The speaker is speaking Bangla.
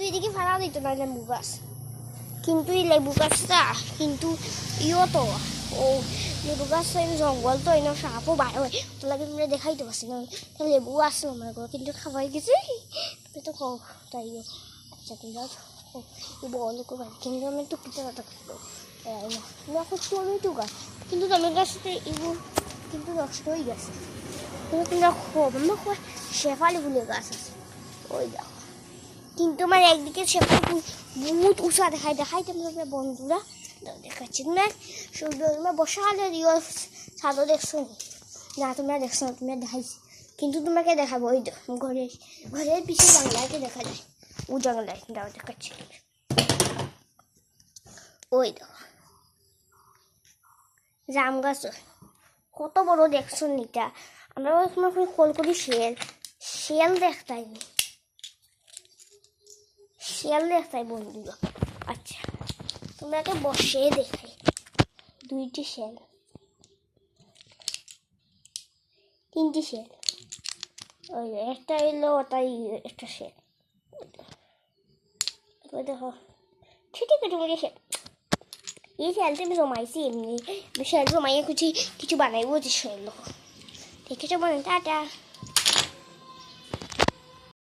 কিন্তু এদিকে ফাড়া দিত না লেবু গাছ, কিন্তু এই লেবু গাছটা কিন্তু ইও তো ও লেবু গাছ জঙ্গল তো এনে সাপও বার হয়, তো লাগে আমরা দেখাইতে পারছি না। লেবু আছে আমার ঘর কিন্তু খাওয়াই গেছে, তুমি তো খাও তাইও। আচ্ছা তুমি যাও বল করে কিন্তু আমি একটু পিঠা কাটা খাবো করছি আমি একটু গাছ, কিন্তু তোমার গাছতে এগুলো কিন্তু নষ্ট হয়ে গেছে। কিন্তু তোমরা খো শেফালি ফুলের গাছ আছে ওই দেখো, কিন্তু আমার একদিকে শেফালি ফুল বহুত উঁচা দেখাই তোমরা বন্ধুরা দেখাচ্ছি। তোমরা তোমরা বসা হলে দিও ছাদও দেখছো না, তোমরা দেখছো না, তোমরা দেখাইছি কিন্তু তোমাকে দেখাবো। ওই ঘরের পিছিয়ে জানলাকে দেখা যায়, ও জানলায় দাও দেখাচ্ছি। ওই দেখো জাম গাছ কত বড় দেখছো নিটা, আমরা তোমার কল করি শিয়াল দেখতাইনি, শিয়াল দেখতাই বন্ধুরা। আচ্ছা তোমরাকে বসে দেখাই দুইটি শিয়াল, তিনটি শিয়াল, ওই একটা এলো ওটাই একটা শিয়াল, দেখো ঠিক আছে তুমি শিয়াল এই শিয়ালটা আমি জমাইছি এমনি, শিয়াল জমাইয়ে কিছু বানাইবো যে শিয়াল দেখো ঠিক আছে বলেন টাটা।